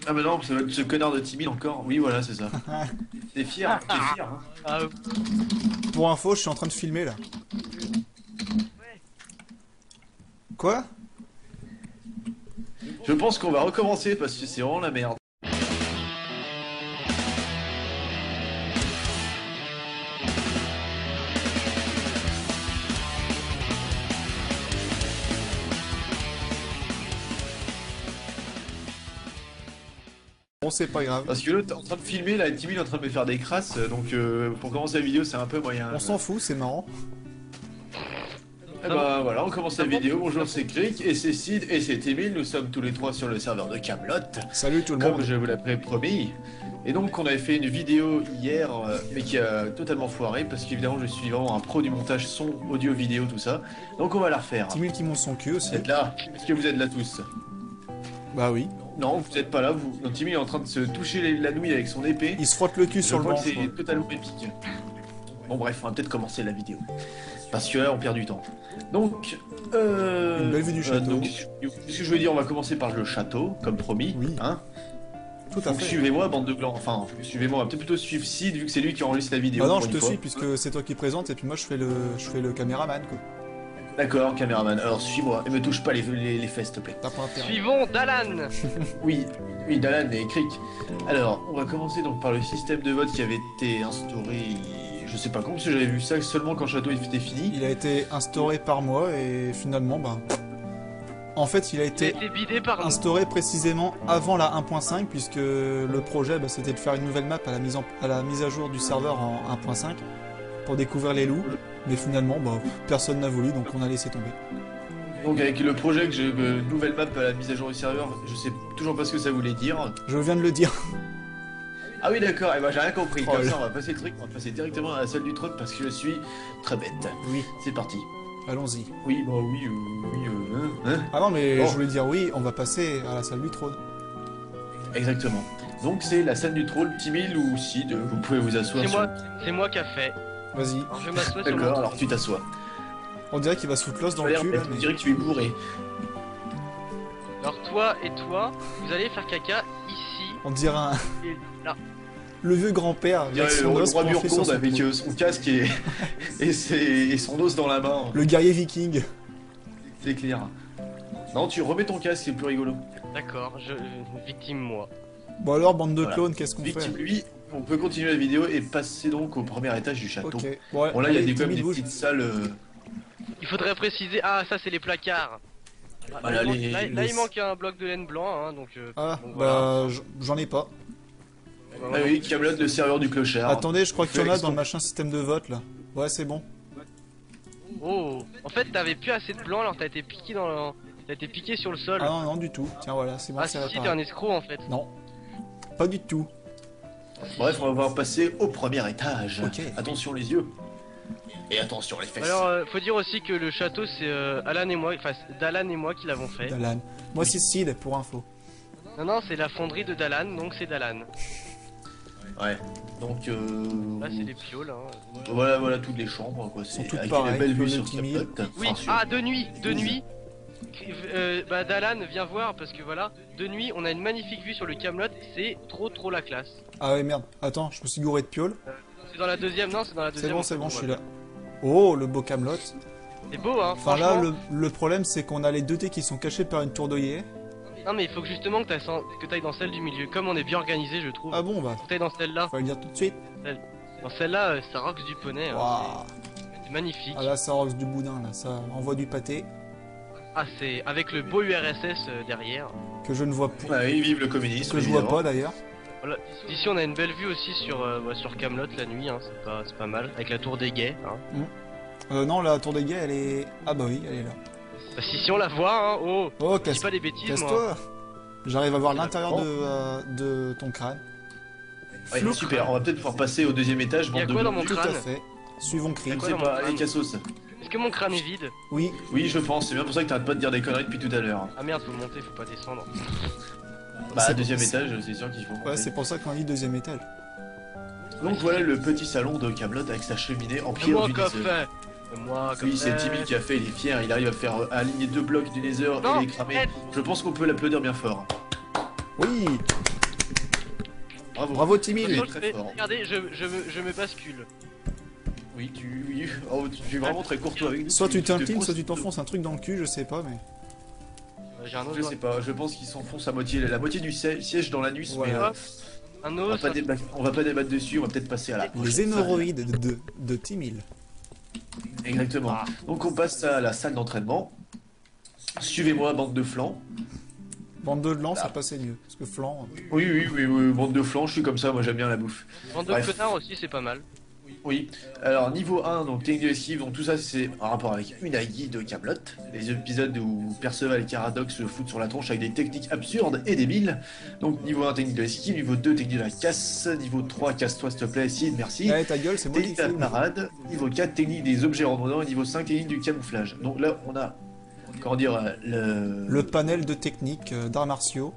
Ah bah non, ça va être ce connard de Timmy encore. Oui, voilà, c'est ça. T'es fier, t'es fier. Hein. Ah, Pour info, je suis en train de filmer là. Quoi? Je pense qu'on va recommencer parce que c'est vraiment la merde. Bon, c'est pas grave. Parce que là, t'es en train de filmer, là, Timmy est en train de me faire des crasses, donc pour commencer la vidéo, c'est un peu moyen. On s'en fout, c'est marrant. Et bah voilà, on commence la vidéo. Bonjour, c'est Crick, et c'est Sid, et c'est Timmy. Nous sommes tous les trois sur le serveur de Camelot. Salut tout le Comme monde. je vous l'avais promis. Et donc, on avait fait une vidéo hier, mais qui a totalement foiré, parce qu'évidemment, je suis vraiment un pro du montage son, audio, vidéo, tout ça. Donc, on va la refaire. Timmy qui monte son cul aussi. Vous êtes là? Est-ce que vous êtes là tous? Bah oui. Non, vous n'êtes pas là. Donc, Timmy est en train de se toucher la nouille avec son épée. Il se frotte le cul Je sur le vois banc. que c'est totalement épique. Bon bref, on va peut-être commencer la vidéo. Parce que là, on perd du temps. Donc, Une belle vue du château. donc, ce que je veux dire, on va commencer par le château, comme promis. Oui. Hein. Tout à Donc fait. suivez-moi, bande de blancs. Enfin, suivez-moi, on va peut-être plutôt suivre Sid, vu que c'est lui qui enregistre la vidéo. Bah non, pour je une te fois. suis puisque c'est toi qui présente et puis moi je fais le caméraman quoi. D'accord, caméraman. Alors suis-moi, et me touche pas les fesses, s'il te plaît. T'as pas intérêt. suivons Dalan. Oui, oui, Dalan et Crick. Alors, on va commencer donc par le système de vote qui avait été instauré. Je sais pas quand, parce que j'avais vu ça seulement quand le château était fini. Il a été instauré par moi et finalement bah. En fait il a Il a été été bidé par nous. instauré précisément avant la 1.5 puisque le projet bah, c'était de faire une nouvelle map à la mise à jour du serveur en 1.5 pour découvrir les loups. Mais finalement bah, personne n'a voulu donc on a laissé tomber. Donc avec le projet que j'ai nouvelle map à la mise à jour du serveur, je sais toujours pas ce que ça voulait dire. Je viens de le dire. Ah oui d'accord, et ben j'ai rien compris. Oh Comme là. ça on va passer le truc, on va passer directement à la salle du trône parce que je suis très bête. Oui, C'est parti. allons-y. Oui, bah oui, hein. Ah non mais Bon. je voulais dire oui, on va passer à la salle du trône. Exactement. Donc c'est la salle du trône, Timmy ou Sid, vous pouvez vous asseoir. C'est moi qui a fait. Vas-y. Alors je m'assois sur D'accord, mon... alors tu t'assois. On dirait qu'il va se foutre l'os dans le cul là, On mais... dirait que tu es bourré. Alors toi et toi, vous allez faire caca ici On dirait et là. le vieux grand-père On dirait avec le son os roi coiffé sur Burgonde son avec cou. son casque et son os dans la main. Le guerrier viking. C'est clair. Non, tu remets ton casque, c'est plus rigolo. D'accord, victime moi. Bon alors, bande de Voilà. clones, qu'est-ce qu'on Victime fait? lui, on peut continuer la vidéo et passer donc au premier étage du château. Ok. Bon, Bon là il y a allez, quand même Timmy, des bouge. petites salles. Il faudrait préciser... Ah, ça c'est les placards. Voilà, Là, les- il manque un bloc de laine blanc, hein, donc... Ah, donc bah j'en ai pas. Ah oui, Camelot, le serveur du clochard. Attendez, je crois qu'il y en a Fais dans le machin système de vote là. Ouais, c'est bon. Oh, en fait t'avais plus assez de blanc alors t'as été piqué dans le... T'as été piqué sur le sol. Ah non, non, du tout. Tiens, voilà, c'est bon, Ah c'est si, t'es réparé. un escroc en fait. Non, pas du tout. Bref, on va pouvoir passer au premier étage. Ok. Attention les yeux. Et attention les fesses. Alors, faut dire aussi que le château c'est Alan et moi, enfin Dalan et moi qui l'avons fait. Dalan. Moi, c'est Sid pour info. Non, non, c'est la fonderie de Dalan, donc c'est Dalan. Ouais. Donc Là c'est les pioles. Hein. voilà, voilà toutes les chambres quoi. C'est toutes avec pareilles, une belle vue le sur Timmy. Camelot. Oui, Enfin, sur- ah de nuit, de nuit. Bah Dalan viens voir parce que voilà, de nuit on a une magnifique vue sur le Camelot, c'est trop la classe. Ah ouais, merde. Attends, je me suis gouré de piole. C'est dans la deuxième, non, c'est dans la C'est deuxième. bon, je suis là. Oh, le beau Camelot. C'est beau hein. Enfin là, franchement. le problème c'est qu'on a les deux T qui sont cachés par une tour d'œillet. Non mais il faut que justement que t'ailles dans celle du milieu. Comme on est bien organisé, je trouve. Ah bon, bah, Faut que t'ailles dans celle-là. faut le dire tout de suite. Dans celle-là, ça rox du poney. Hein. Waouh. C'est magnifique. Ah là, ça roxe du boudin, là, ça envoie du pâté Ah, c'est avec le beau URSS derrière. que je ne vois plus, Ouais, vive le communisme. que je vois évidemment. pas d'ailleurs. Voilà. Ici, on a une belle vue aussi sur Camelot la nuit. Hein. C'est pas mal. Avec la tour des guets. Hein. Non, la tour des guets, elle est... Ah bah oui, elle est là. Bah, si on la voit, hein. Oh. Oh, Je dis pas des bêtises, moi. casse-toi. J'arrive à voir l'intérieur Bon. de ton crâne. Ouais, Flou. super, on va peut-être pouvoir passer au deuxième étage. Y a bande de quoi dans blonds. mon Tout à crâne. fait. Suivons Je Krieg. quoi sais dans mon pas, crâne allez Cassos. Est-ce que mon crâne est vide? Oui, Oui, je pense, c'est bien pour ça que t'arrêtes pas de dire des conneries depuis tout à l'heure. Ah merde, faut monter, faut pas descendre. Bah, C'est- deuxième c'est- étage, c'est sûr qu'il faut monter. ouais, c'est pour ça qu'on dit deuxième étage. Donc voilà le petit salon de Camelot avec sa cheminée en pierre Moi du qu'a Nether. fait. Moi qu'a Oui, c'est fait. Timmy qui a fait, il est fier, il arrive à faire aligner deux blocs du Nether Non, et les cramer. arrête. Je pense qu'on peut l'applaudir bien fort. Oui, Bravo. Bravo Tu Timmy. es Attention, très fort. regardez, je me bascule. Oui, oui. Oh, tu es vraiment très courtois avec nous. Soit tu t'inclines, te soit tu t'enfonces un truc dans le cul, je sais pas, mais... J'ai un os. Je sais pas, je pense qu'il s'enfonce la moitié du siège dans l'anus, Voilà. mais Un on va os. pas débattre dessus, on va peut-être passer à la Les prochaine hémorroïdes de Timmy. salle. Exactement. Donc on passe à la salle d'entraînement. Suivez-moi, bande de flancs. Bande de lance, ça passait mieux. Parce que flanc... Oui, bande de flancs, je suis comme ça, moi j'aime bien la bouffe. Bande de Bref. connards aussi, c'est pas mal. Oui. Alors niveau 1, donc technique d'esquive, donc tout ça c'est en rapport avec Unagi de Camelot. Les épisodes où Perceval et Caradoc se foutent sur la tronche avec des techniques absurdes et débiles. Donc niveau 1, technique de l'esquive, niveau 2, technique de la casse, niveau 3, casse-toi s'il te plaît, Sid, merci. Eh, ta gueule, c'est moi qui Technique de la filme. parade, niveau 4, technique des objets redondants, et niveau 5, technique du camouflage. Donc là, on a, comment dire, Le panel de techniques d'arts martiaux.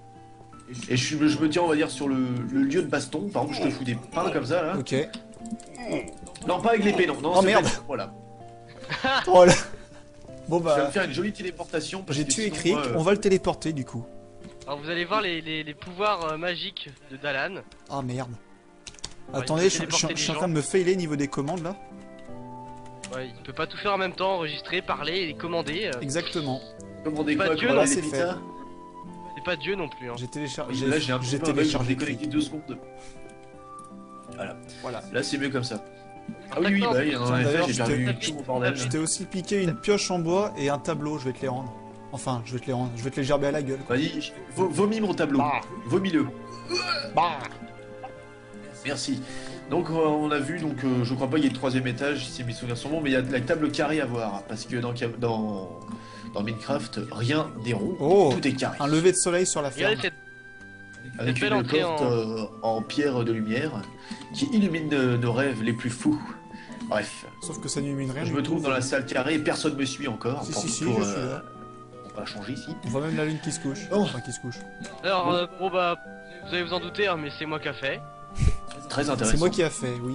Et je me tiens, on va dire, sur le lieu de baston. Par exemple, je te fous des pains comme ça, là. Ok. Non, pas avec l'épée, non. Oh, merde. Voilà. Oh là. Bon Je vais me bah... faire une jolie téléportation. parce J'ai que tué sinon, Crick, moi, on va le téléporter du coup. Alors vous allez voir les pouvoirs magiques de Dalan. Ah merde. Ouais, Attendez, il je peut téléporter suis en les train de me failer niveau des commandes là. Ouais, il peut pas tout faire en même temps, enregistrer, parler et commander. Exactement. Commandez Pas quoi, Dieu, commander là, des c'est pizzas. C'est pas Dieu non plus. Hein. J'ai Oui, téléchargé. là, j'ai un J'ai peu téléchargé déconnecté Crick. 2 secondes. Voilà. Là, c'est mieux comme ça. Ah oui, D'accord. bah oui, en Tiens, effet, d'ailleurs, j'ai je perdu t'ai- tout mon bordel. Je t'ai aussi piqué une pioche en bois et un tableau, je vais te les rendre. Enfin, je vais te les rendre, je vais te les gerber à la gueule. Quoi. Vas-y, vomis mon tableau. Bah. Vomis-le. Bah. Merci. Donc on a vu, donc je crois pas qu'il y ait le 3ème étage si mes souvenirs sont bons, mais il y a la table carrée à voir parce que dans Minecraft rien n'est rond, Oh, tout est carré. un lever de soleil sur la ferme. Regardez Avec cette belle une entrée porte en pierre de lumière qui illumine nos rêves les plus fous. Bref, Sauf que ça n'illumine rien. je du me tout. trouve dans la salle carrée et personne me suit encore. Si, pour- si, si, pour, je suis là. on va changer ici. On voit même la lune qui se couche. Oh. Enfin, qui se couche. Alors, bon bah, vous allez vous en douter, hein, mais c'est moi qui a fait. Très intéressant. C'est moi qui a fait, oui.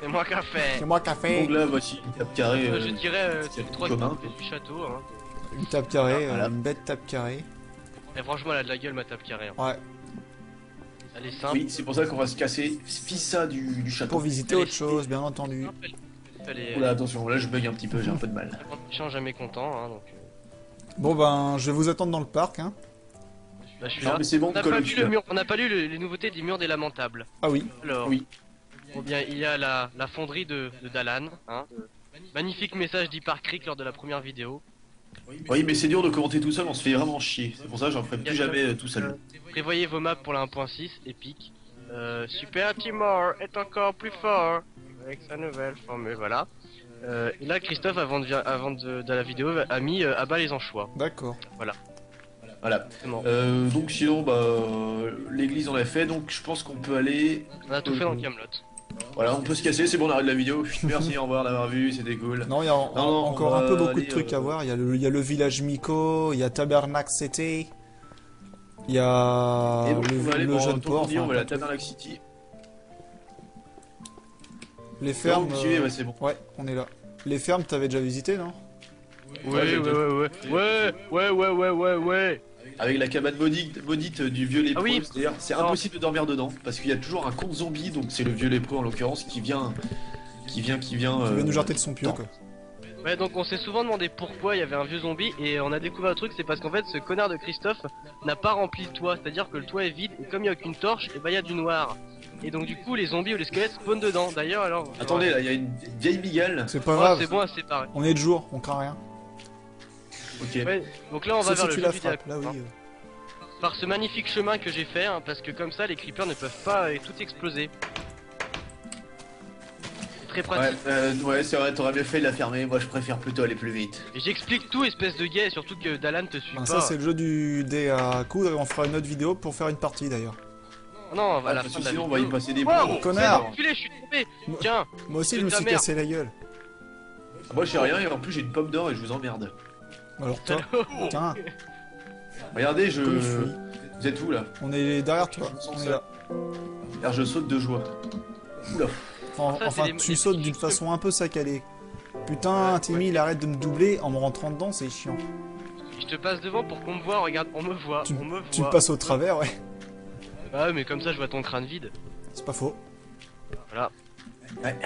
C'est moi qui a fait. C'est moi qui a fait. Donc là voici une table carrée. Je dirais, c'est les trois commun. du château. Hein. Une table carrée, Voilà. une bête table carrée. Et franchement, elle a de la gueule ma table carrée. Hein. Ouais. Elle est simple. Oui, c'est pour ça qu'on va se casser Fissa du château. Pour visiter autre chose, bien entendu. Elle est. Oula, attention, là je bug un petit peu, j'ai un peu de mal. Je suis jamais content. Hein, donc, Bon ben, je vais vous attendre dans le parc, hein. bah, je suis Non là. mais c'est bon, On n'a colle pas, le lu cul, le là. mur, on n'a pas lu les nouveautés des murs des lamentables. Ah oui. Alors, Oui. bon bien, il y a la fonderie de Dalan. Hein, magnifique message dit par Crick lors de la première vidéo. Oui, mais c'est dur de commenter tout seul, on se fait vraiment chier. C'est pour ça que j'en ferai plus jamais tout seul. Prévoyez vos maps pour la 1.6, épique. Super Timor est encore plus fort avec sa nouvelle formule, voilà. Et là, Christophe, avant de la vidéo, a mis à bas les anchois. D'accord. Voilà. Exactement. Donc sinon, bah, l'église on l'a fait, donc je pense qu'on peut aller... On a tout fait dans Camelot. Voilà, on peut se casser, c'est bon, on arrête la vidéo. Merci, au revoir d'avoir vu, c'était cool. Non, il y a non, encore on un peu va beaucoup de aller, trucs à voir. Il y a le village Miko, il y a Tabernacle City, il y a Et donc on va aller, le bon, jeune tant port. qu'on dit, on va à la enfin, Tabernacle City. les fermes. Vous me suivez, ouais, c'est bon. Ouais, on est là. Les fermes, t'avais déjà visité, non? Ouais. Avec la cabane maudite du vieux lépreux, Ah oui. c'est-à-dire c'est impossible de dormir dedans, parce qu'il y a toujours un conte zombie, donc c'est le vieux lépreux en l'occurrence, qui vient... Qui veut nous jarter de son pieu, non. quoi. Ouais, donc on s'est souvent demandé pourquoi il y avait un vieux zombie et on a découvert un truc, c'est parce qu'en fait ce connard de Christophe n'a pas rempli le toit, c'est-à-dire que le toit est vide et comme il n'y a aucune torche, et bah il y a du noir. Et donc du coup les zombies ou les squelettes spawnent dedans. D'ailleurs alors. Attendez, là, il y a une vieille migale. C'est pas Ouais, grave. c'est bon à séparer. On est de jour, on craint rien. Ok. Ouais, donc là on va Sauf vers si le tu jeu la vidéo. frappes, là oui. Par ce magnifique chemin que j'ai fait, hein, parce que comme ça les creepers ne peuvent pas tout exploser. C'est très pratique. Ouais, c'est vrai, t'aurais mieux fait de la fermer, moi je préfère plutôt aller plus vite. Et j'explique tout espèce de gay, surtout que Dalan te suit Ben, pas. ça, c'est le jeu du dé à coudre et on fera une autre vidéo pour faire une partie d'ailleurs. Non, à la Parce fin que de la sinon on va y vidéo. passer des Wow, plombs. connard. c'est enculé, je suis tombé. Moi- Tiens, Moi aussi, C'est je me de la suis merde. cassé la gueule. Moi j'ai rien et en plus j'ai une pomme d'or et je vous emmerde. Alors toi, tiens, Regardez, comme il fuit. Vous êtes où là? On est derrière toi. Je me sens On est seul. là. Alors je saute de joie. Oula. Enfin, Ça, enfin, c'est les- tu les sautes petits d'une trucs. façon un peu saccadée. Putain, Timmy, il arrête de me doubler en me rentrant dedans, c'est chiant. je te passe devant pour qu'on me voit, regarde, on me voit, Tu on me Tu voit. passes au travers, ouais. Bah ouais, mais comme ça je vois ton crâne vide. C'est pas faux. Voilà. Ouais.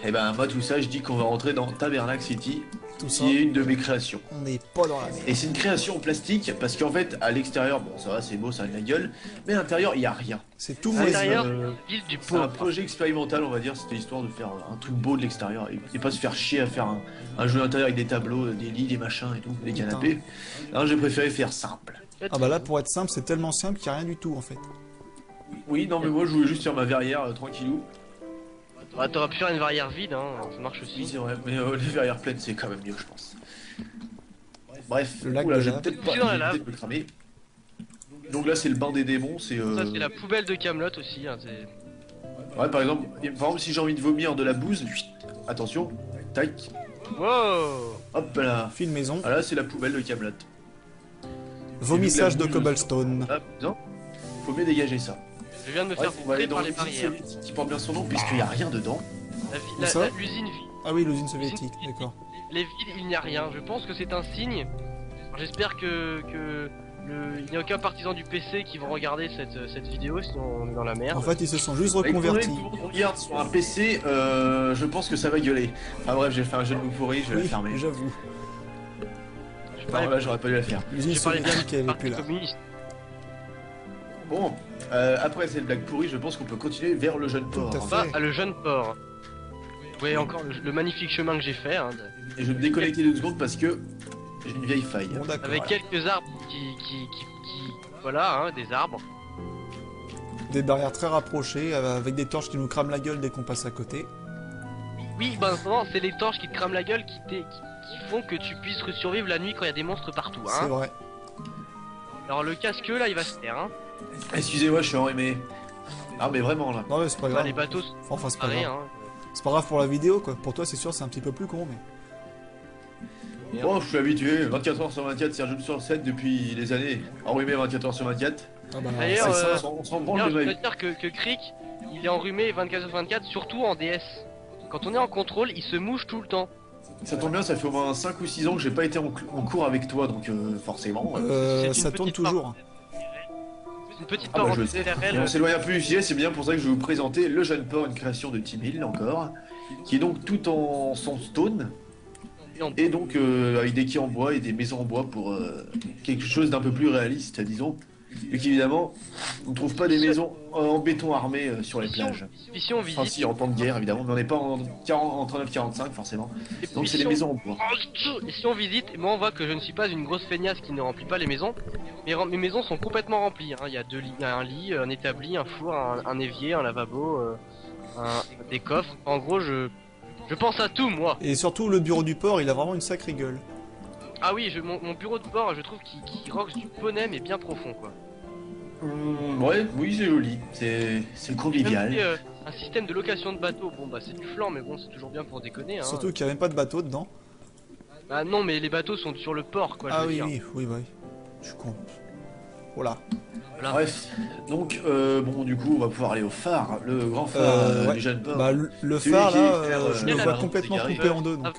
Et ben moi tout ça, je dis qu'on va rentrer dans Tabernacle City, Tout ça, qui est une de mes créations. on n'est pas dans la merde. Et c'est une création en plastique, parce qu'en fait, à l'extérieur, bon ça va, c'est beau, ça a de la gueule, mais à l'intérieur, il y a rien. C'est tout À moisi. l'intérieur, euh, ville du C'est un pauvre. projet expérimental, on va dire, c'était histoire de faire un truc beau de l'extérieur, et pas se faire chier à faire un jeu d'intérieur avec des tableaux, des lits, des machins et tout, des Putain. canapés. Alors j'ai préféré faire simple. Ah bah là, pour être simple, c'est tellement simple qu'il n'y a rien du tout en fait. Oui, non mais moi je voulais juste faire ma verrière tranquillou. Bah, t'aurais pu faire une barrière vide, hein, ça marche Oui, aussi. c'est vrai, mais les verrières pleines c'est quand même mieux, je pense. Bref, Le lac oula, de j'ai lave. peut-être Je suis dans la j'ai lave. peut-être me cramer. Donc là c'est le bain des démons, c'est... Ça c'est la poubelle de Camelot aussi. Hein, Ouais, par exemple, si j'ai envie de vomir de la bouse, chut, attention, tac, Wow. hop là. File maison, Ah là c'est la poubelle de Camelot. vomissage de boule, cobblestone. Ah, non, faut mieux dégager ça. Je viens de me Bref, faire on va aller foutrer dans par les l'usine barrières. soviétique qui porte bien son nom puisqu'il n'y a rien dedans. Où ça L'usine vide. Ah oui, l'usine soviétique, d'accord. Les vides, il n'y a rien. Je pense que c'est un signe. J'espère que il n'y a aucun partisan du PC qui va regarder cette vidéo, sinon on est dans la merde. En fait, ils se sont juste Étant donné reconvertis. que tout le monde regarde sur un PC, je pense que ça va gueuler. Enfin bref, j'ai fait un jeu de mots pourri, je vais la Oui, fermer. j'avoue. Je vais Non, parler- là j'aurais pas dû la faire. L'usine je vais parler soviétique, elle est parti plus là. communiste. Bon, après cette blague pourrie, je pense qu'on peut continuer vers le jeune port. Tout à On fait. va à le jeune port. Vous voyez encore le magnifique chemin que j'ai fait, hein, Et je vais me déconnecter 2 secondes parce que j'ai une vieille faille. Bon, d'accord. avec quelques arbres voilà, hein, des arbres. Des barrières très rapprochées, avec des torches qui nous crament la gueule dès qu'on passe à côté. Oui, ben non, c'est les torches qui te crament la gueule qui font que tu puisses survivre la nuit quand il y a des monstres partout, C'est hein. vrai. Alors le casque là, il va se taire, hein. Excusez-moi, je suis enrhumé. Ah mais vraiment là. Non, mais c'est pas Bah, grave. les bateaux, Enfin, c'est pas pareil, grave. hein. C'est pas grave pour la vidéo, quoi. Pour toi, c'est sûr, c'est un petit peu plus con, mais. Bon, je suis habitué, 24 heures sur 24, Sergio sur 7 depuis des années. Enrhumé 24 heures sur 24. Ah bah, D'ailleurs, c'est ça. On s'en branle D'ailleurs, de je ma peux vie. te dire que Crick, il est enrhumé 24/24, surtout en DS. Quand on est en contrôle, il se mouche tout le temps. Ça tombe bien, ça fait au moins 5 ou 6 ans que j'ai pas été en cours avec toi, donc forcément. C'est une Ça tourne petite toujours. Une petite Ah bah, je parenthèse sais. RL. Et on s'éloigne un peu du sujet, c'est bien pour ça que je vais vous présenter Le Jeune Port, une création de Tim Hill encore, qui est donc tout en sandstone, et donc avec des quais en bois et des maisons en bois pour quelque chose d'un peu plus réaliste, disons. Et qu'évidemment, on ne trouve pas des maisons en béton armé sur les plages. Si on Enfin visite. si, en temps de guerre évidemment, mais on n'est pas en 39-45 forcément. Donc c'est des maisons en bois. Et si on visite, moi on voit que je ne suis pas une grosse feignasse qui ne remplit pas les maisons. Mes maisons sont complètement remplies, hein. Il y a 2 lits, il y a un lit, un établi, un four, un évier, un lavabo, des coffres. En gros, je pense à tout moi. Et surtout, le bureau du port, il a vraiment une sacrée gueule. Ah oui, mon bureau de bord, je trouve qu'il roxe du poney mais bien profond quoi. Ouais, oui c'est joli, c'est Même convivial. si, un système de location de bateau, bon bah c'est du flan mais bon c'est toujours bien pour déconner hein. Surtout qu'il n'y a même pas de bateau dedans. Bah non mais les bateaux sont sur le port quoi, je Ah veux oui, dire. oui, oui. Je suis con. Voilà. Voilà. Bref, donc bon du coup on va pouvoir aller au phare, le grand phare ouais. du jeune port. Bah, le Celui phare, qui est là, faire, je il y le a vois la complètement lampe, coupé en deux, donc...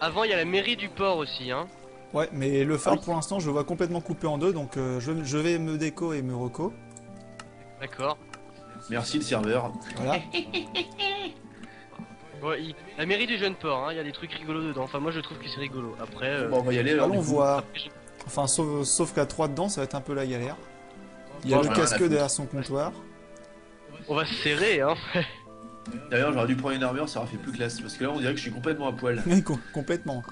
Avant il y a la mairie du port aussi hein. Ouais, mais le phare, Ah oui. pour l'instant, je le vois complètement coupé en deux, donc je vais me déco et me reco. D'accord. Merci le serveur. Voilà. Ouais, la mairie du jeune port, hein, il y a des trucs rigolos dedans. Enfin, moi je trouve que c'est rigolo. Après, Bon on va y aller alors. Allons du coup. voir. après, Enfin, sauf qu'à 3 dedans, ça va être un peu la galère. Il y a Bon, le j'en ai rien à casque foutre. derrière son comptoir. on va se serrer, hein. D'ailleurs j'aurais dû prendre une armure, ça aurait fait plus classe, parce que là on dirait que je suis complètement à poil. Oui, complètement.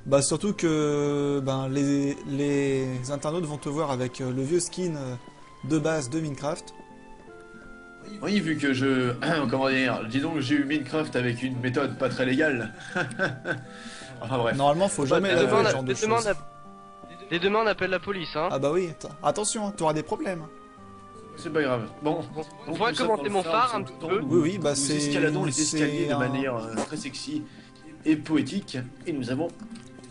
Bah, surtout que ben, les internautes vont te voir avec le vieux skin de base de Minecraft. Oui, vu que je... comment dire, disons que j'ai eu Minecraft avec une méthode pas très légale. Enfin bref. Normalement, faut jamais Dès laver demain, ce genre de choses. dès demain, on appelle la police, hein. Ah bah oui, attention, hein, t'auras des problèmes. C'est pas grave. Bon. Bon, on Donc, pourrait nous sommes commenter dans mon le phare un nous petit sommes peu. dans- Oui, oui, bah nous c'est... escaladons les escaliers de un- manière très sexy et poétique. Et nous avons,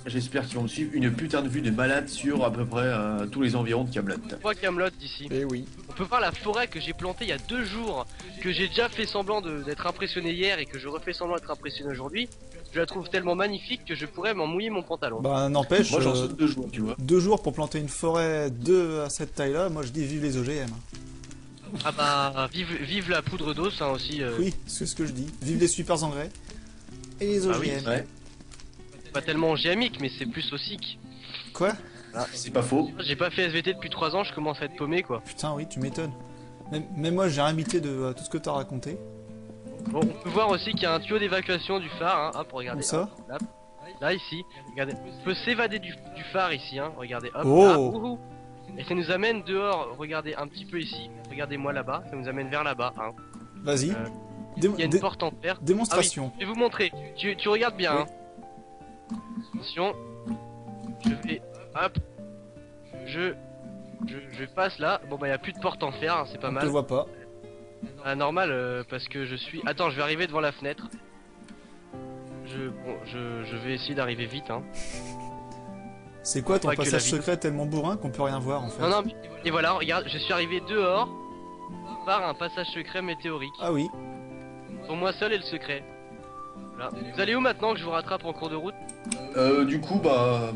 j'espère qu'ils vont me suivre, une putain de vue de malade sur à peu près tous les environs de Camelot. On voit Camelot d'ici. Eh oui. On peut voir la forêt que j'ai plantée il y a 2 jours, que j'ai déjà fait semblant d'être impressionné hier et que je refais semblant d'être impressionné aujourd'hui. Je la trouve tellement magnifique que je pourrais m'en mouiller mon pantalon. Bah n'empêche, Moi j'en saute 2 jours, tu vois. 2 jours pour planter une forêt à cette taille-là, moi je dis vive les OGM. Ah bah, vive la poudre d'eau, ça aussi. Oui, c'est ce que je dis. Vive les super engrais. Et les Ah oui, OGM. Ouais, Pas tellement géamique, mais c'est plus ossique. Quoi? c'est pas faux. J'ai pas fait SVT depuis 3 ans, je commence à être paumé quoi. Putain, oui, tu m'étonnes. Même moi, j'ai invité de tout ce que t'as raconté. Bon, on peut voir aussi qu'il y a un tuyau d'évacuation du phare, hein. Hop, regardez. Où ça? Hop, là, ici, regardez. On peut s'évader du phare ici, hein. Regardez, hop, Oh. là, ouhou. Et ça nous amène dehors, regardez un petit peu ici. Regardez-moi là-bas, ça nous amène vers là-bas, hein. Vas-y. Il y a une porte en fer. Démonstration. Ah oui, je vais vous montrer. Tu regardes bien, Oui. hein. Attention. Je vais, hop. Je passe là. Bon bah il y a plus de porte en fer, hein, c'est pas On te mal. voit pas. Ah, normal parce que je suis. Attends, je vais arriver devant la fenêtre. Je vais essayer d'arriver vite, hein. C'est quoi ton Pas que la passage vidéo. secret tellement bourrin qu'on peut rien voir en fait? Non, non, et voilà, regarde, je suis arrivé dehors par un passage secret météorique. Ah oui. Pour moi seul est le secret. Voilà. Vous allez où maintenant que je vous rattrape en cours de route? Du coup, bah.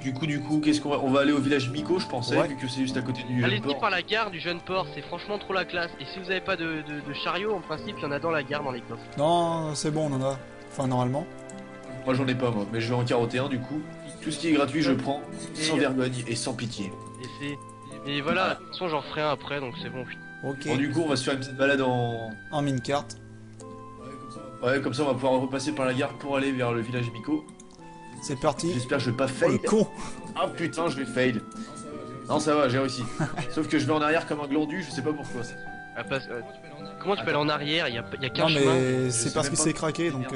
Du coup, qu'est-ce qu'on va. On va aller au village Miko, je pensais, Ouais. vu que c'est juste à côté du Allez-y port. par la gare du jeune port, c'est franchement trop la classe. Et si vous avez pas de chariot, en principe, il y en a dans la gare, dans les coffres. Non, c'est bon, on en a. Enfin, normalement. Moi j'en ai pas, moi, mais je vais en carotter un du coup. Tout ce qui est gratuit, je prends sans Et- vergogne et sans pitié. Et voilà, de toute façon j'en ferai un après, donc c'est bon. Ok. Bon, du coup, on va se faire une petite balade en. En minecart. Ouais, comme ça, on va pouvoir repasser par la gare pour aller vers le village Miko. C'est parti. J'espère que je vais pas Oh le fail. con. Ah putain, je vais fail. Non, ça va, j'ai réussi. Sauf que je vais en arrière comme un glandu, je sais pas pourquoi. Ah, comment tu peux aller en arrière? Il y a qu'un Non chemin. mais Je c'est sais parce même que pas. c'est craqué donc.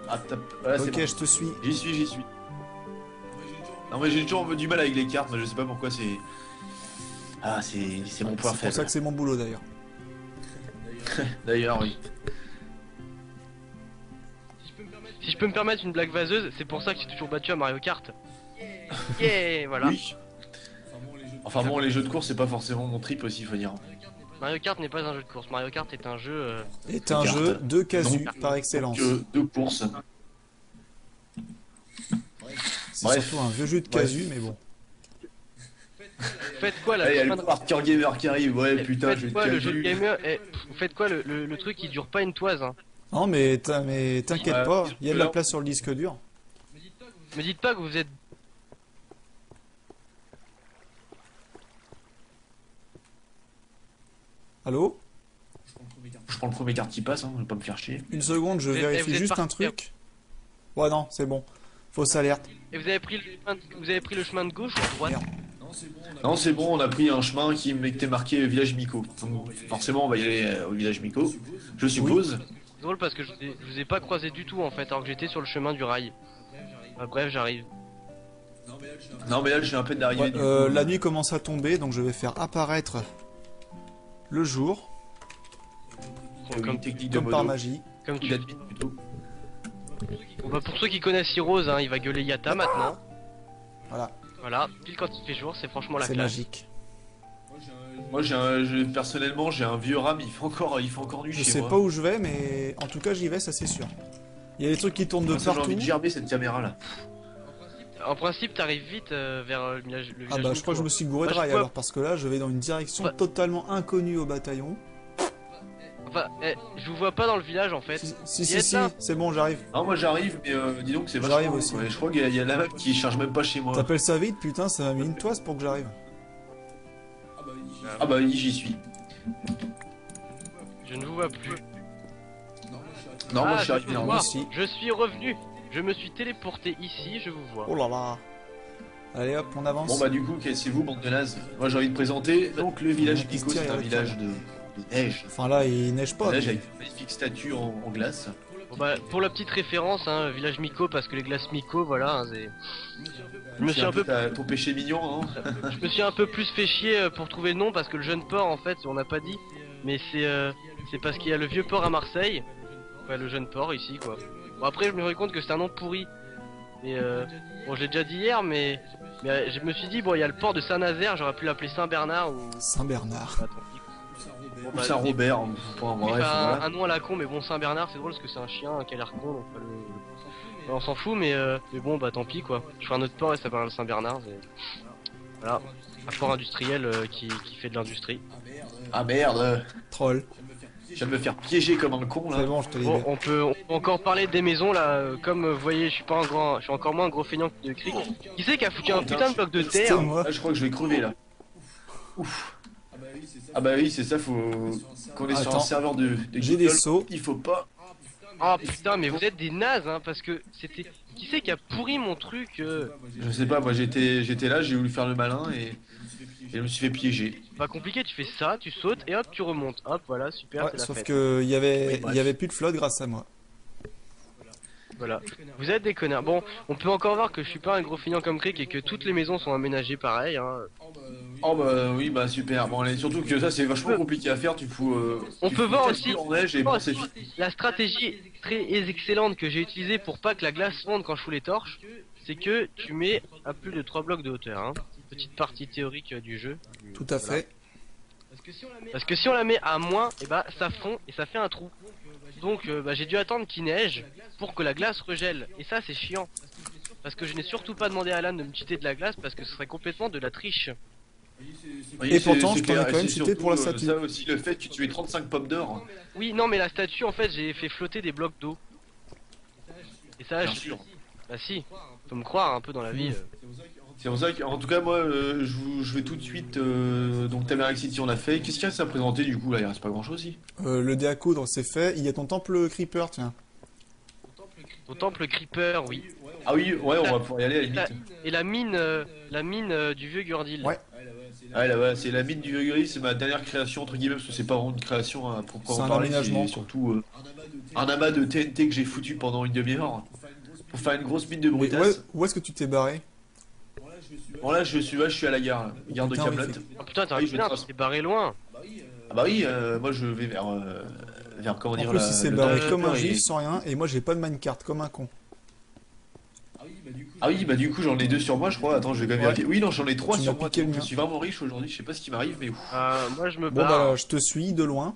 Ah, voilà, c'est Ok, bon. je te suis. J'y suis. Non, mais j'ai toujours du mal avec les cartes, mais je sais pas pourquoi c'est. Ah, c'est mon point C'est pour faible. ça que c'est mon boulot d'ailleurs. D'ailleurs, oui. Si je peux me permettre une blague vaseuse, c'est pour ça que j'ai toujours battu à Mario Kart. Yeah, voilà. Oui. Enfin bon, les jeux de course, c'est pas forcément mon trip aussi, faut dire. Mario Kart n'est pas un jeu de course, Mario Kart est un jeu. Est un Carte. jeu de casu Donc, par excellence. De course. C'est bref. surtout un vieux jeu de casu, mais bon. Faites quoi là? Allez, il y a le le chemin de- hardcore gamer qui arrive, ouais, Eh, putain, je faites vais quoi te le jeu de calmer. gamer? Vous faites quoi le truc qui dure pas une toise, hein? Non mais t'inquiète Ouais, pas, disons il y a que de la là- place sur le disque dur. Me dites pas que vous êtes. Allô? Je prends le premier carte qui passe, hein, je vais pas me faire chier. Une seconde, je Vous êtes- vérifie vous êtes juste un parti. truc. Ouais non, c'est bon. Fausse alerte. Et vous avez pris le chemin de gauche ou de droite? Merde. Non, c'est bon, on a pris un chemin qui était marqué village Miko. Donc, forcément, on va y aller au village Miko, je suppose. C'est drôle parce que je vous ai pas croisé du tout en fait, alors que j'étais sur le chemin du rail. Bref, j'arrive. Non, mais là, je suis à peine d'arriver. Ouais, du coup. la nuit commence à tomber, donc je vais faire apparaître le jour, Oui, comme- technique de comme par modo. magie. Comme Ou tu. d'admin, plutôt. Bon, bah, pour ceux qui connaissent Heroes, hein, il va gueuler Yata maintenant. Voilà, Voilà, pile quand il fait jour, c'est franchement la c'est classe. magique. Moi, personnellement, j'ai un vieux RAM, il fait encore nuit Je chez sais moi. pas où je vais, mais en tout cas j'y vais, ça c'est sûr. Il y a des trucs qui tournent de Ah, ça, j'ai partout. envie de gerber cette caméra là. En principe, t'arrives vite vers le village. Ah bah je crois que je me suis gouré de Bah, je rail vois- alors, parce que là je vais dans une direction Ouais. totalement inconnue au bataillon. Enfin, je vous vois pas dans le village en fait. Si, Y êtes là c'est bon, j'arrive. Non, moi j'arrive, mais dis donc, c'est J'arrive vachement. aussi. Ouais, je crois qu'il y a la map qui charge même pas chez moi. T'appelles ça vite, putain, ça m'a mis une toise pour que j'arrive. Ah bah, j'y suis. Je ne vous vois plus. Non, moi Ah, je suis arrivé vous là. moi vois. aussi. Je suis revenu. Je me suis téléporté ici, je vous vois. Oh là là. Allez hop, on avance. Bon bah du coup, cassez-vous, bande de nazes. Moi j'ai envie de présenter donc le village Qui se Pico, tire c'est un avec village de neige. Enfin là, il neige pas. Un village mais- avec une magnifique statue en glace. Bon, bah, pour la petite référence, hein, village Miko, parce que les glaces Miko, voilà, hein, je me suis un peu, Ton péché mignon, hein. je me suis un peu plus fait chier pour trouver le nom parce que le jeune port, en fait, on n'a pas dit, mais c'est parce qu'il y a le vieux port à Marseille, ouais, le jeune port ici, quoi. Bon après, je me rends compte que c'est un nom pourri, mais bon, je l'ai déjà dit hier, mais je me suis dit bon, il y a le port de Saint-Nazaire, j'aurais pu l'appeler Saint-Bernard ou Saint-Bernard. bah, tant pis. Bon, Ou bah, Saint-Robert, hein, enfin, oui, bref, enfin, voilà. un nom à la con, mais bon, Saint-Bernard, c'est drôle parce que c'est un chien qui a l'air con, donc on s'en fout, mais bon, bah tant pis quoi. Je ferai un autre port et ça s'appelle Saint-Bernard. Voilà, un fort industriel qui fait de l'industrie. Ah merde, Troll. je viens de me faire piéger comme un con C'est là. bon, je te Bon, libère. on peut encore parler des maisons là. Comme vous voyez, je suis encore moins un gros feignant que de Cric. Qui c'est qui a foutu un putain de bloc de C'était terre? moi. Là, je crois que je vais crever là. Ouf. Ah bah oui, c'est ça, faut qu'on est sur un Attends. serveur de J'ai des Geekdol, seaux. il faut pas. Oh putain, mais vous êtes des nazes, hein, parce que c'était. Qui c'est qui a pourri mon truc Je sais pas, moi j'étais là, j'ai voulu faire le malin et je me suis fait piéger. Pas compliqué, tu fais ça, tu sautes et hop, tu remontes. Hop, voilà, super, Ouais, c'est la sauf fête. que Oui, il y avait plus de flotte grâce à moi. Voilà. Vous êtes des connards. Bon, on peut encore voir que je suis pas un gros feignant comme Cric et que toutes les maisons sont aménagées pareil. Hein. Oh bah oui, bah super. Bon, allez, surtout que ça c'est vachement compliqué à faire, tu faut. On Tu peut fous voir quatre aussi- pieds en neige et bon, c'est fini. La stratégie très excellente que j'ai utilisée pour pas que la glace fonde quand je fous les torches, c'est que tu mets à plus de 3 blocs de hauteur. Hein. Petite partie théorique du jeu. Tout à Voilà. fait. Parce que si on la met à moins, et bah ça fond et ça fait un trou. Donc bah, j'ai dû attendre qu'il neige pour que la glace regèle. Et ça c'est chiant. Parce que je n'ai surtout pas demandé à Alan de me cheater de la glace parce que ce serait complètement de la triche. Oui, Et c'est- pourtant, c'est je t'en ai clair, quand et même c'est cité surtout, pour la statue. Ça aussi, le fait que tu aies 35 pommes d'or. Oui, non mais la statue en fait j'ai fait flotter des blocs d'eau. Et ça Bien je... sûr. Bah si, faut me croire un peu dans la vie. C'est pour ça qu'en tout cas, moi, je vais tout de suite. Donc, Tamarack City, on a fait. Qu'est-ce qu'il y a à présenter du coup là? Il reste pas grand chose ici. Le dé à coudre, c'est fait. Il y a ton temple Creeper, tiens. Au temple Creeper, oui. Ah oui, ouais, on va pouvoir y aller à la limite. Et la mine du vieux Gurdil. Ouais. Ouais, là, voilà, c'est la mine du Gris, c'est ma dernière création entre guillemets, parce que c'est pas vraiment une création à C'est proprement un parler, aménagement, c'est quoi. surtout un amas de TNT que j'ai foutu pendant une demi-heure pour faire une grosse mine de Mais brutasse. où est-ce que tu t'es barré? Bon là, je suis à la gare, là, gare de Putain, oui, Camelot. Oh putain, t'es Oui, un je connard, trace. tu t'es barré loin. Ah bah oui, moi je vais vers comment En dire plus, la, il s'est le barré Dark comme un Reaper et- juif sans rien, et moi j'ai pas de minecart, comme un con. Ah oui, bah du coup j'en ai 2 sur moi, je crois. Attends, je vais quand même Ouais. vérifier. Oui, non, j'en ai 3 Tu sur m'as moi. piqué le Donc, je mien. suis vraiment riche aujourd'hui. Je sais pas ce qui m'arrive, mais ouf. Moi je me Bon barre. bah, je te suis de loin.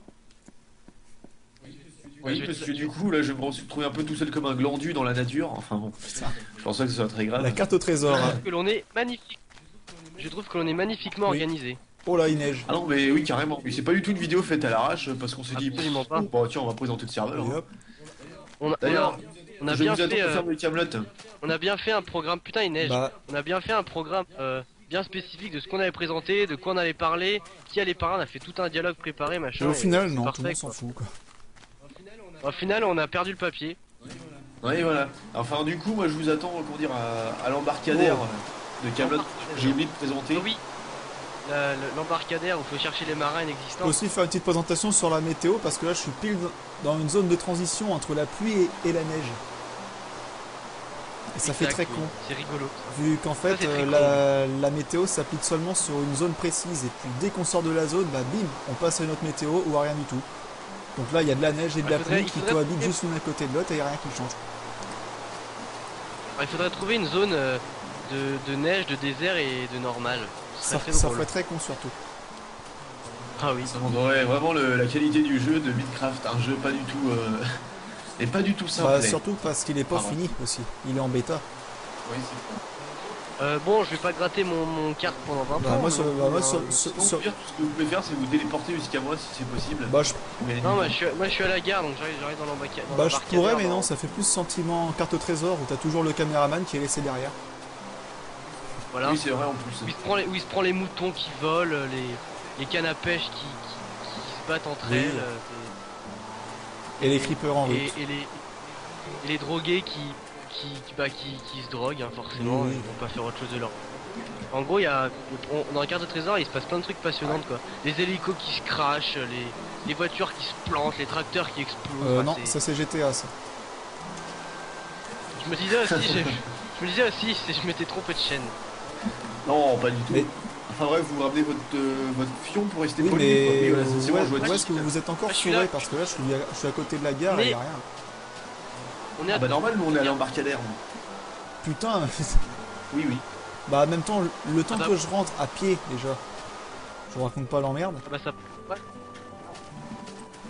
Oui, parce que du coup là, je me suis retrouvé un peu tout seul comme un glandu dans la nature. Enfin bon, Putain. je pense pas que ce soit très grave. La carte au trésor. hein. Que l'on est magnifique. Je trouve que l'on est magnifiquement Oui. organisé. Oh là, il neige. Ah non, mais oui, carrément. Mais c'est pas du tout une vidéo faite à l'arrache parce qu'on s'est dit. Absolument pas. Bon, tiens, on va présenter le serveur. Et hein. hop. D'ailleurs, on a je bien vous attends fait, pour faire le Camelot. on a bien fait un programme. Putain, il neige. Bah, On a bien fait un programme bien spécifique de ce qu'on avait présenté, de quoi on allait parler, qui allait parler. On a fait tout un dialogue préparé, et machin. au et final, c'est non, tout parfait, le monde s'en quoi. fout, quoi. Au final, on a perdu le papier. Oui, voilà. Enfin, du coup, moi, je vous attends, comment dire, à l'embarcadère de Camelot. J'ai oublié de présenter. Ah oui, l'embarcadère où il faut chercher les marins Je inexistants. peux aussi faire une petite présentation sur la météo, parce que là, je suis pile dans une zone de transition entre la pluie et la neige. Et ça fait Exact, très oui. con. C'est rigolo. Vu qu'en fait, c'est très la météo s'applique seulement sur une zone précise, et puis dès qu'on sort de la zone, bah bim, on passe à une autre météo ou à rien du tout. Donc là, il y a de la neige et de la Il faudrait- pluie il qui faudrait- cohabitent juste l'une à côté de l'autre et il n'y a rien qui change. Alors, il faudrait trouver une zone de neige, de désert et de normal. Ce Ça, serait très ça drôle. ferait très con surtout. Ah oui. Ça montrerait vraiment la qualité du jeu de Minecraft. Un jeu pas du tout. Et pas du tout simple. Bah, surtout parce qu'il est pas Pardon. fini aussi. Il est en bêta. Oui, c'est Bon, je vais pas gratter mon carte pendant 20 Bah, ans. moi, hein. moi, Sinon, au pire, tout ce que vous pouvez faire, c'est vous téléporter jusqu'à moi si c'est possible. bah, je, Vous gagnez Non, du moi temps. je suis à la gare donc j'arrive dans l'embarcadère. bah, je pourrais, mais non, ça fait plus sentiment carte au trésor où t'as toujours le caméraman qui est laissé derrière. Voilà. Oui, c'est vrai en plus. Où il se prend les moutons qui volent, les cannes à pêche qui se battent entre Oui. elles. Et les creepers en route. Et les drogués qui se droguent, hein, forcément, Oui, oui. ils vont pas faire autre chose de leur. En gros, dans la carte de trésor, il se passe plein de trucs passionnants, quoi. Les hélicos qui se crachent, les voitures qui se plantent, les tracteurs qui explosent. Enfin, Non, c'est- ça c'est GTA ça. Je me disais aussi, je me disais aussi, si je m'étais trompé de chaîne. Non, pas du tout. Mais- Enfin bref, vous ramenez votre fion pour rester Oui, poli. mais quoi. Oui, voilà, c'est bon, je vois où tout. est-ce que vous êtes encore Ah, je suis fourré? là. Parce que là, je suis à côté de la gare et Mais- y a rien. On est à Ah bah normal, nous on est à l'embarcadère. nous. Putain, Oui, oui. bah en même temps, le temps Ah bah- que je rentre à pied déjà, je vous raconte pas l'emmerde. Ah bah ça. Ouais,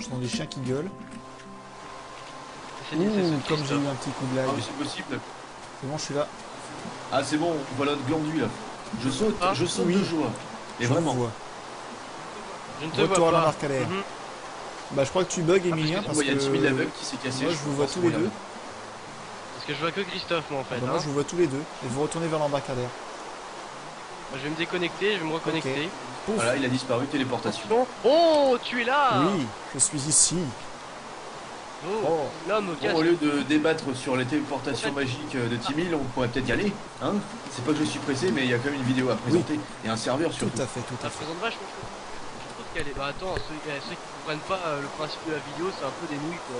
J'entends des chiens qui gueulent. c'est Ouh, ce comme j'ai Christophe. eu un petit coup de lag. Ah oui, c'est possible. C'est bon, je suis là. Ah c'est bon, voilà notre glandu là. Je saute, Ah, je saute oui. de joie. Et Je vraiment. vous vois. Je ne te Retour vois à pas. l'embarcadère. Mhm. Bah je crois que tu bugs Emilien Parce parce qu'il y a Timmy que l'aveugle qui s'est cassé. moi je vous vois tous les deux. Parce que je vois que Christophe moi en fait. Bah, moi hein. je vous vois tous les deux et vous retournez vers l'embarcadère. Moi, je vais me déconnecter, je vais me reconnecter. Pouf. Voilà, il a disparu, téléportation. Attention. Oh, tu es là. Oui, je suis ici. Oh, Oh. l'homme au Bon, casque. au lieu de débattre sur les téléportations magiques de Timmy, on pourrait peut-être y aller. Hein, c'est pas que je suis pressé, mais il y a quand même une vidéo à présenter. Et un serveur Tout surtout. à fait, tout à Ça fait. présente vachement. Je trouve qu'elle est. Bah attends, ceux qui comprennent pas le principe de la vidéo, c'est un peu des nouilles quoi.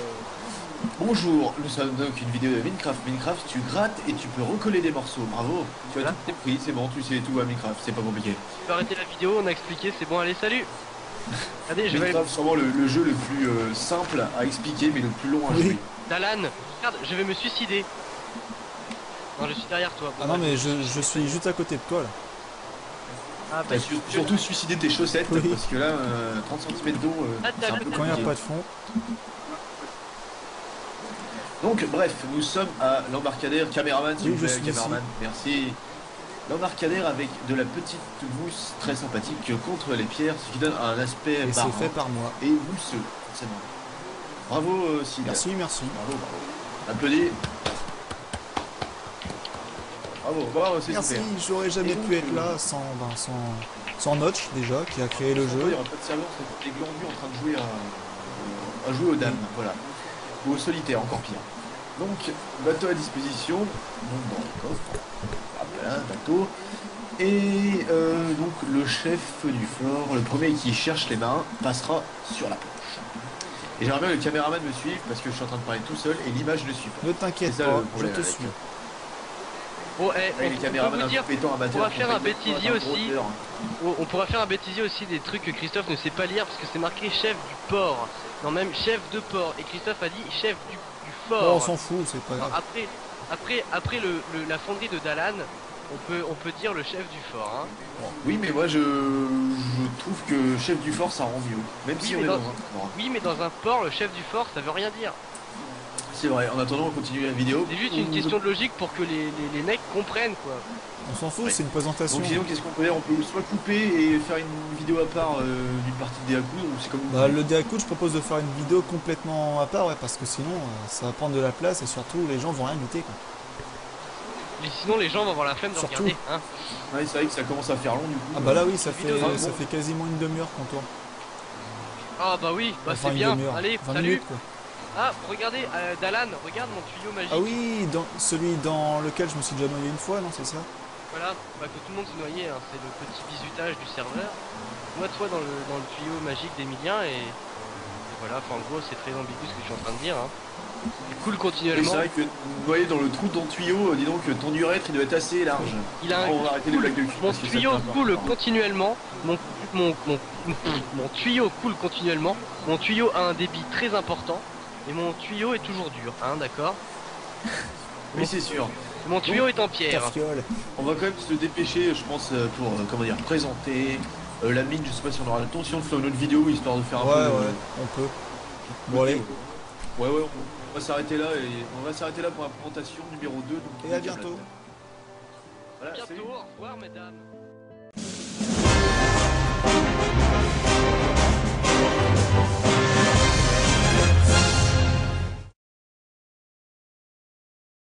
Bonjour, nous sommes donc une vidéo de Minecraft. Minecraft, tu grattes et tu peux recoller des morceaux. Bravo, tu as Voilà. tout compris, c'est bon, tu sais tout à Minecraft, c'est pas compliqué. Tu peux arrêter la vidéo, on a expliqué, c'est bon, allez, salut. Allez, je vais aller. Minecraft, sûrement le jeu le plus simple à expliquer, mais le plus long à Oui. jouer. Dalan, regarde, je vais me suicider. Non, je suis derrière toi. Ah non mais je suis juste à côté de toi là. Ah bah, T'as surtout suicider tes chaussettes, Oui. parce que là, 30 cm d'eau, Ah, c'est un t'as peu le- Quand il n'y a compliqué. pas de fond. Donc, bref, nous sommes à l'embarcadère. Caméraman, s'il Oui, vous je plaît, suis caméraman, merci. L'embarcadère avec de la petite mousse très sympathique contre les pierres, ce qui donne un aspect Et c'est marrant fait par moi. et mousseux, forcément. Bravo, Sid. Merci, merci. Bravo, bravo. Applaudis. Bravo, bravo, c'est Merci, super. j'aurais jamais Et donc, pu être là sans Notch déjà, qui a créé le Il jeu. n'y aura pas de serveur, c'est des glandus en train de jouer à jouer aux dames, voilà. Ou au solitaire, encore pire. Donc, bateau à disposition, donc dans le coffre. Hop là, bateau. Et donc le chef du fort, le premier qui cherche les marins, passera sur la planche. Et j'aimerais bien que le caméraman me suive parce que je suis en train de parler tout seul et l'image ne suit pas. Ne t'inquiète C'est ça, pas, le je problème te avec- suis. Bon, Avec les on peut caméramans vous dire, incompétents amateurs. on va faire un complètement bêtisier à un gros aussi. auteur. on pourra faire un bêtisier aussi des trucs que Christophe ne sait pas lire parce que c'est marqué chef du port. Non, même chef de port. Et Christophe a dit chef du Oh, fort. on s'en fout, c'est pas Non, grave. après la fonderie de Dalan, on peut dire le chef du fort. Hein. Oui, mais moi je trouve que chef du fort ça rend mieux. Même Oui, si on mais est dans- dans un fort. Oui, mais dans un port, le chef du fort, ça veut rien dire. C'est vrai, en attendant on continue la vidéo. C'est juste une question de logique pour que les mecs comprennent quoi. On s'en fout, Ouais. c'est une présentation. Donc sinon qu'est-ce qu'on peut faire? On peut soit couper et faire une vidéo à part d'une partie de Deaku, ou c'est comme vous Bah, voulez. le Deaku, je propose de faire une vidéo complètement à part, ouais, parce que sinon ça va prendre de la place et surtout les gens vont rien douter. Quoi. Et sinon les gens vont avoir la flemme de Surtout. regarder. Hein. Ouais, c'est vrai que ça commence à faire long du coup. Ah bah là oui, ça vidéo, fait, bon. ça fait quasiment une demi-heure qu'on tourne. Ah bah oui, bah Enfin c'est une bien. demi-heure, Allez, 20 salut. minutes quoi. Ah, regardez, Dalan, regarde mon tuyau magique. Ah oui, celui dans lequel je me suis déjà noyé une fois, non c'est ça? Voilà, bah que tout le monde se noyait, hein. C'est le petit bisutage du serveur. Moi, toi, dans le tuyau magique d'Emilien, et voilà, enfin en gros, c'est très ambigu ce que je suis en train de dire. Hein. Il coule Oui, continuellement. c'est vrai que vous voyez dans le trou de ton tuyau, dis donc ton urètre il doit être assez large. Il a un On va arrêter les coule- blagues de cul Mon parce que ça tuyau fait un peu coule peur. continuellement. Mon tuyau coule continuellement. Mon tuyau a un débit très important. Et mon tuyau est toujours dur, hein, d'accord? Oui, c'est sûr. Mon tuyau est en Ta pierre. fiole. On va quand même se dépêcher, je pense, pour comment dire, présenter la mine. Je sais pas si on aura le temps, si on fait une autre vidéo histoire de faire un Ouais, peu. ouais, on peut. Bon allez, Ouais, on va s'arrêter là et on va s'arrêter là pour la présentation numéro 2. donc, et à de Camelot. bientôt. À Voilà, bientôt, salut. au revoir, mesdames.